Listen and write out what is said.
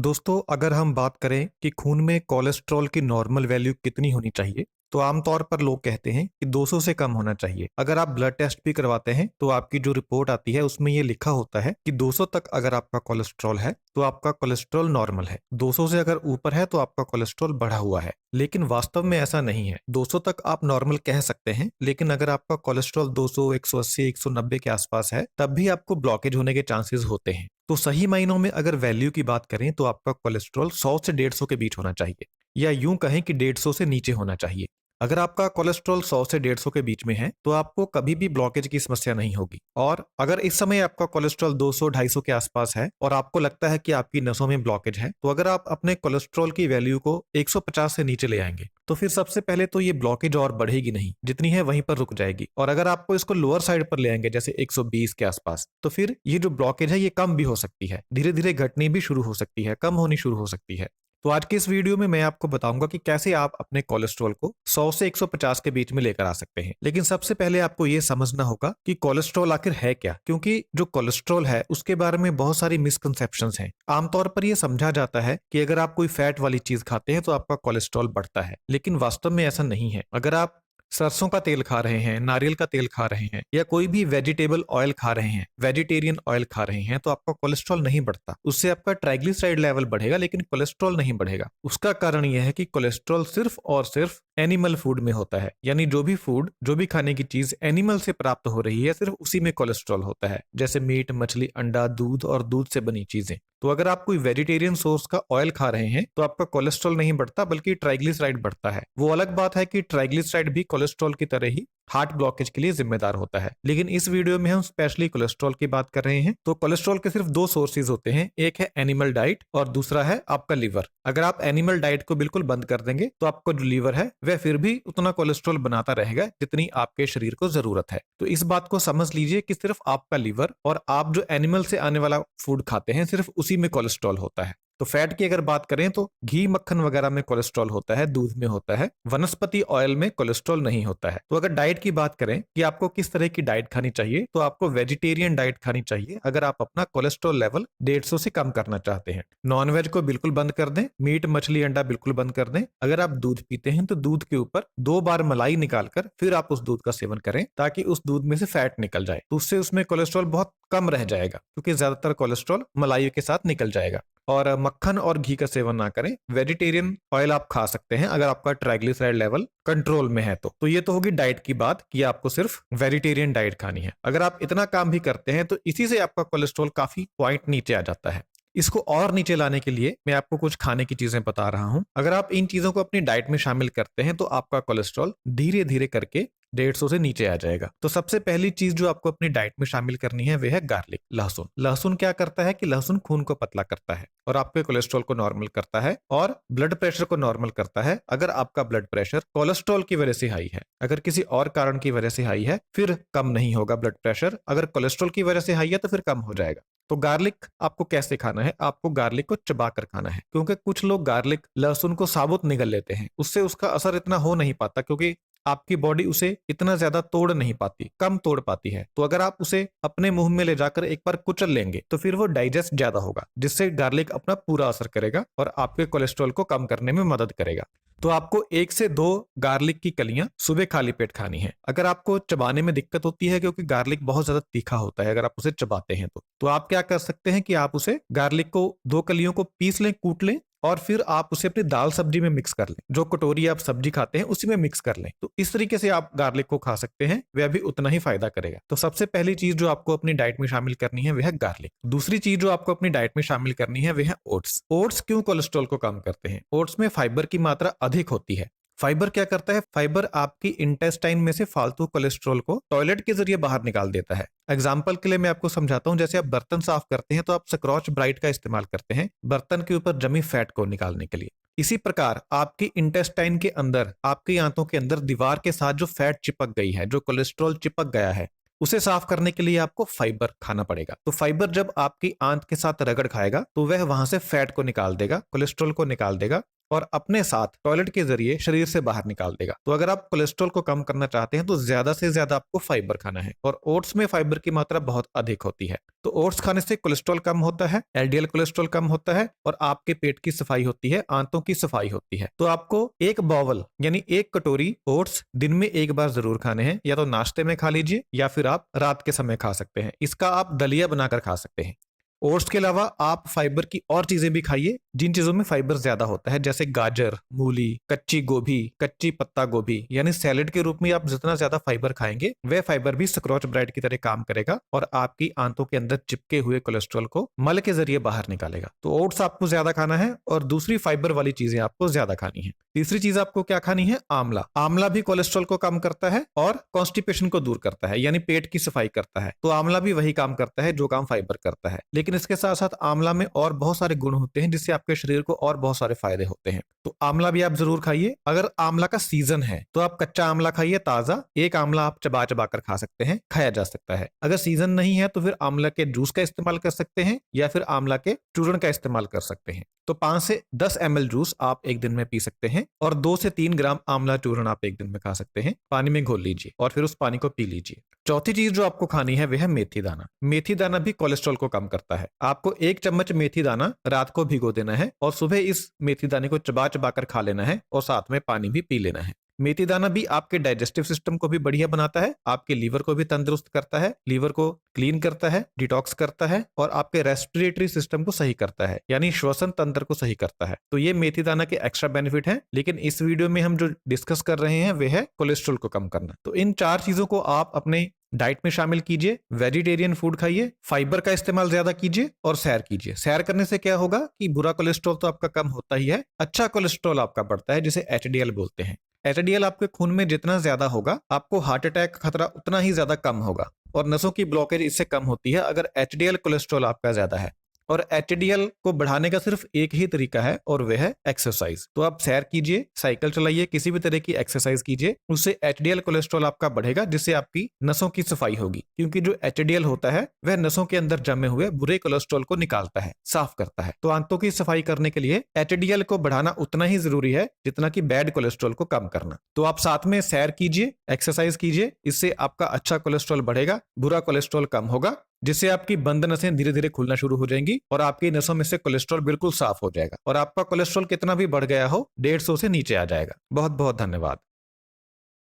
दोस्तों, अगर हम बात करें कि खून में कोलेस्ट्रॉल की नॉर्मल वैल्यू कितनी होनी चाहिए, तो आमतौर पर लोग कहते हैं कि 200 से कम होना चाहिए। अगर आप ब्लड टेस्ट भी करवाते हैं, तो आपकी जो रिपोर्ट आती है, उसमें ये लिखा होता है कि 200 तक अगर आपका कोलेस्ट्रॉल है, तो आपका कोलेस्ट्रॉल नॉर्मल है। 200 से अगर ऊपर है, तो आपका कोलेस्ट्रॉल बढ़ा हुआ है। लेकिन वास्तव में ऐसा नहीं है। 200 तक आप नॉर्मल कह सकते हैं, लेकिन अगर आपका कोलेस्ट्रॉल 200, 180, 190 के आसपास है, तब भी आपको ब्लॉकेज होने के चांसेस होते हैं। तो सही मायनों में अगर वैल्यू की बात करें, तो आपका कोलेस्ट्रॉल 100 से 150 के बीच होना चाहिए, या यूं कहें कि 150 से नीचे होना चाहिए। अगर आपका कोलेस्ट्रॉल 100 से 150 के बीच में है, तो आपको कभी भी ब्लॉकेज की समस्या नहीं होगी। और अगर इस समय आपका कोलेस्ट्रॉल 200, 250 के आसपास है और आपको लगता है कि आपकी नसों में ब्लॉकेज है, तो अगर आप अपने कोलेस्ट्रॉल की वैल्यू को 150 से नीचे ले आएंगे, तो फिर सबसे पहले तो ये ब्लॉकेज और बढ़ेगी नहीं, जितनी है वहीं पर रुक जाएगी। और अगर आपको इसको लोअर साइड पर ले आएंगे, जैसे 120 के आसपास, तो फिर ये जो ब्लॉकेज है ये कम भी हो सकती है, धीरे धीरे घटनी भी शुरू हो सकती है, कम होनी शुरू हो सकती है। तो आज की इस वीडियो में मैं आपको बताऊंगा कि कैसे आप अपने कोलेस्ट्रॉल को 100 से 150 के बीच में लेकर आ सकते हैं। लेकिन सबसे पहले आपको यह समझना होगा कि कोलेस्ट्रॉल आखिर है क्या, क्योंकि जो कोलेस्ट्रॉल है उसके बारे में बहुत सारी मिसकंसेप्शंस हैं। आमतौर पर यह समझा जाता है कि अगर आप कोई फैट वाली चीज खाते हैं तो आपका कोलेस्ट्रॉल बढ़ता है, लेकिन वास्तव में ऐसा नहीं है। अगर आप सरसों का तेल खा रहे हैं, नारियल का तेल खा रहे हैं, या कोई भी वेजिटेबल ऑयल खा रहे हैं, वेजिटेरियन ऑयल खा रहे हैं, तो आपका कोलेस्ट्रॉल नहीं बढ़ता। उससे आपका ट्राइग्लिसराइड लेवल बढ़ेगा, लेकिन कोलेस्ट्रॉल नहीं बढ़ेगा। उसका कारण यह है कि कोलेस्ट्रॉल सिर्फ और सिर्फ एनिमल फूड में होता है, यानी जो भी फूड, जो भी खाने की चीज एनिमल से प्राप्त हो रही है, सिर्फ उसी में कोलेस्ट्रॉल होता है, जैसे मीट, मछली, अंडा, दूध और दूध से बनी चीजें। तो अगर आप कोई वेजिटेरियन सोर्स का ऑयल खा रहे हैं, तो आपका कोलेस्ट्रॉल नहीं बढ़ता, बल्कि ट्राइग्लिसराइड बढ़ता है। वो अलग बात है कि ट्राइग्लिसराइड भी कोलेस्ट्रॉल की तरह ही हार्ट ब्लॉकेज के लिए जिम्मेदार होता है, लेकिन इस वीडियो में हम स्पेशली कोलेस्ट्रॉल की बात कर रहे हैं। तो कोलेस्ट्रॉल के सिर्फ दो सोर्सेज होते हैं, एक है एनिमल डाइट और दूसरा है आपका लीवर। अगर आप एनिमल डाइट को बिल्कुल बंद कर देंगे, तो आपका जो लीवर है वह फिर भी उतना कोलेस्ट्रॉल बनाता रहेगा जितनी आपके शरीर को जरूरत है। तो इस बात को समझ लीजिए कि सिर्फ आपका लीवर और आप जो एनिमल से आने वाला फूड खाते हैं, सिर्फ उसी में कोलेस्ट्रॉल होता है। तो फैट की अगर बात करें, तो घी, मक्खन वगैरह में कोलेस्ट्रॉल होता है, दूध में होता है, वनस्पति ऑयल में कोलेस्ट्रॉल नहीं होता है। तो अगर डाइट की बात करें कि आपको किस तरह की डाइट खानी चाहिए, तो आपको वेजिटेरियन डाइट खानी चाहिए अगर आप अपना कोलेस्ट्रॉल लेवल 150 से कम करना चाहते हैं। नॉनवेज को बिल्कुल बंद कर दें, मीट, मछली, अंडा बिल्कुल बंद कर दें। अगर आप दूध पीते हैं, तो दूध के ऊपर 2 बार मलाई निकालकर फिर आप उस दूध का सेवन करें, ताकि उस दूध में से फैट निकल जाए। तो उससे उसमें कोलेस्ट्रॉल बहुत कम रह जाएगा, क्योंकि ज्यादातर कोलेस्ट्रॉल मलाई के साथ निकल जाएगा। और मक्खन और घी का सेवन ना करें। वेजिटेरियन ऑयल आप खा सकते हैं अगर आपका ट्राइग्लिसराइड लेवल कंट्रोल में है। तो ये तो होगी डाइट की बात कि आपको सिर्फ वेजिटेरियन डाइट खानी है। अगर आप इतना काम भी करते हैं, तो इसी से आपका कोलेस्ट्रॉल काफी पॉइंट नीचे आ जाता है। इसको और नीचे लाने के लिए मैं आपको कुछ खाने की चीजें बता रहा हूं। अगर आप इन चीजों को अपनी डाइट में शामिल करते हैं, तो आपका कोलेस्ट्रॉल धीरे धीरे करके 150 से नीचे आ जाएगा। तो सबसे पहली चीज जो आपको अपनी डाइट में शामिल करनी है, वह है गार्लिक, लहसुन। लहसुन क्या करता है कि लहसुन खून को पतला करता है और आपके कोलेस्ट्रॉल को नॉर्मल करता है और ब्लड प्रेशर को नॉर्मल करता है। अगर आपका ब्लड प्रेशर कोलेस्ट्रॉल की वजह से हाई है, अगर किसी और कारण की वजह से हाई है, फिर कम नहीं होगा ब्लड प्रेशर। अगर कोलेस्ट्रॉल की वजह से हाई है, तो फिर कम हो जाएगा। तो गार्लिक आपको कैसे खाना है? आपको गार्लिक को चबाकर खाना है, क्योंकि कुछ लोग गार्लिक, लहसुन को साबुत निगल लेते हैं। उससे उसका असर इतना हो नहीं पाता, क्योंकि आपकी बॉडी उसे इतना ज्यादा तोड़ नहीं पाती, कम तोड़ पाती है। तो अगर आप उसे अपने मुंह में ले जाकर एक बार कुचल लेंगे, तो फिर वो डाइजेस्ट ज्यादा होगा, जिससे गार्लिक अपना पूरा असर करेगा और आपके कोलेस्ट्रॉल को कम करने में मदद करेगा। तो आपको 1 से 2 गार्लिक की कलियां सुबह खाली पेट खानी है। अगर आपको चबाने में दिक्कत होती है, क्योंकि गार्लिक बहुत ज्यादा तीखा होता है अगर आप उसे चबाते हैं, तो आप क्या कर सकते हैं कि आप उसे, गार्लिक को 2 कलियों को पीस लें, कूट लें, और फिर आप उसे अपनी दाल सब्जी में मिक्स कर लें। जो कटोरी आप सब्जी खाते हैं उसी में मिक्स कर लें। तो इस तरीके से आप गार्लिक को खा सकते हैं, वह भी उतना ही फायदा करेगा। तो सबसे पहली चीज जो आपको अपनी डाइट में शामिल करनी है, वह है गार्लिक। दूसरी चीज जो आपको अपनी डाइट में शामिल करनी है, वह है ओट्स। ओट्स क्यों कोलेस्ट्रॉल को कम करते हैं? ओट्स में फाइबर की मात्रा अधिक होती है। फाइबर क्या करता है? फाइबर आपकी इंटेस्टाइन में से फालतू कोलेस्ट्रॉल को टॉयलेट के जरिए बाहर निकाल देता है। एग्जाम्पल के लिए मैं आपको समझाता हूं। जैसे आप बर्तन साफ करते हैं, तो आप स्क्रॉच ब्राइट का इस्तेमाल करते हैं बर्तन के ऊपर जमी फैट को निकालने के लिए। इसी प्रकार आपकी इंटेस्टाइन के अंदर, आपकी आंतों के अंदर दीवार के साथ जो फैट चिपक गई है, जो कोलेस्ट्रॉल चिपक गया है, उसे साफ करने के लिए आपको फाइबर खाना पड़ेगा। तो फाइबर जब आपकी आंत के साथ रगड़ खाएगा, तो वह वहां से फैट को निकाल देगा, कोलेस्ट्रॉल को निकाल देगा, और अपने साथ टॉयलेट के जरिए शरीर से बाहर निकाल देगा। तो अगर आप कोलेस्ट्रॉल को कम करना चाहते हैं तो ज्यादा से ज्यादा आपको फाइबर खाना है, और ओट्स में फाइबर की मात्रा बहुत अधिक होती है। तो ओट्स खाने से कोलेस्ट्रॉल कम होता है, एलडीएल कोलेस्ट्रॉल कम होता है, और आपके पेट की सफाई होती है, आंतों की सफाई होती है। तो आपको एक बाउल यानी एक कटोरी ओट्स दिन में एक बार जरूर खाने हैं, या तो नाश्ते में खा लीजिए या फिर आप रात के समय खा सकते हैं। इसका आप दलिया बनाकर खा सकते हैं। ओट्स के अलावा आप फाइबर की और चीजें भी खाइए जिन चीजों में फाइबर ज्यादा होता है, जैसे गाजर, मूली, कच्ची गोभी, कच्ची पत्ता गोभी, यानी सैलेड के रूप में आप जितना ज्यादा फाइबर खाएंगे वह फाइबर भी स्क्रॉच ब्राइट की तरह काम करेगा और आपकी आंतों के अंदर चिपके हुए कोलेस्ट्रॉल को मल के जरिए बाहर निकालेगा। तो ओट्स आपको ज्यादा खाना है और दूसरी फाइबर वाली चीजें आपको ज्यादा खानी है। तीसरी चीज आपको क्या खानी है? आंवला। आंवला भी कोलेस्ट्रॉल को कम करता है और कॉन्स्टिपेशन को दूर करता है, यानी पेट की सफाई करता है। तो आंवला भी वही काम करता है जो काम फाइबर करता है, लेकिन इसके साथ साथ आंवला में और बहुत सारे गुण होते हैं जिससे आपके शरीर को और बहुत सारे फायदे होते हैं। तो आंवला भी आप जरूर खाइए। अगर आंवला का सीजन है तो आप कच्चा आंवला खाइए, ताजा। एक आंवला आप चबा चबा कर खा सकते हैं, खाया जा सकता है। अगर सीजन नहीं है तो फिर आंवला के जूस का इस्तेमाल कर सकते हैं या फिर आंवला के चूर्ण का इस्तेमाल कर सकते हैं। तो 5 से 10 ml जूस आप एक दिन में पी सकते हैं और 2 से 3 ग्राम आंवला चूर्ण आप एक दिन में खा सकते हैं। पानी में घोल लीजिए और फिर उस पानी को पी लीजिए। चौथी चीज जो आपको खानी है वह है मेथी दाना। मेथी दाना भी कोलेस्ट्रॉल को कम करता है। आपको 1 चम्मच मेथी दाना रात को भिगो देना है और सुबह इस मेथी दाने को चबा चबा कर खा लेना है और साथ में पानी भी पी लेना है। मेथी दाना भी आपके डाइजेस्टिव सिस्टम को भी बढ़िया बनाता है, आपके लीवर को भी तंदुरुस्त करता है, लीवर को क्लीन करता है, डिटॉक्स करता है और आपके रेस्पिरेटरी सिस्टम को सही करता है, यानी श्वसन तंत्र को सही करता है। तो ये मेथी दाना के एक्स्ट्रा बेनिफिट है, लेकिन इस वीडियो में हम जो डिस्कस कर रहे हैं वह है कोलेस्ट्रॉल को कम करना। तो इन 4 चीजों को आप अपने डाइट में शामिल कीजिए। वेजिटेरियन फूड खाइए, फाइबर का इस्तेमाल ज्यादा कीजिए और सैर कीजिए। सैर करने से क्या होगा कि बुरा कोलेस्ट्रॉल तो आपका कम होता ही है, अच्छा कोलेस्ट्रॉल आपका बढ़ता है, जिसे एचडीएल बोलते हैं। एचडीएल आपके खून में जितना ज्यादा होगा आपको हार्ट अटैक का खतरा उतना ही ज्यादा कम होगा और नसों की ब्लॉकेज इससे कम होती है अगर एचडीएल कोलेस्ट्रॉल आपका ज्यादा है। और एचडीएल को बढ़ाने का सिर्फ एक ही तरीका है और वह है एक्सरसाइज। तो आप सैर कीजिए, साइकिल चलाइए, किसी भी तरह की एक्सरसाइज कीजिए, उससे एचडीएल कोलेस्ट्रॉल आपका बढ़ेगा, जिससे आपकी नसों की सफाई होगी। क्योंकि जो एचडीएल होता है वह नसों के अंदर जमे हुए बुरे कोलेस्ट्रॉल को निकालता है, साफ करता है। तो आंतों की सफाई करने के लिए एचडीएल को बढ़ाना उतना ही जरूरी है जितना कि बैड कोलेस्ट्रॉल को कम करना। तो आप साथ में सैर कीजिए, एक्सरसाइज कीजिए, इससे आपका अच्छा कोलेस्ट्रॉल बढ़ेगा, बुरा कोलेस्ट्रॉल कम होगा, जिससे आपकी बंद नसें धीरे धीरे खुलना शुरू हो जाएंगी और आपकी नसों में से कोलेस्ट्रॉल बिल्कुल साफ हो जाएगा और आपका कोलेस्ट्रॉल कितना भी बढ़ गया हो 150 से नीचे आ जाएगा। बहुत बहुत धन्यवाद।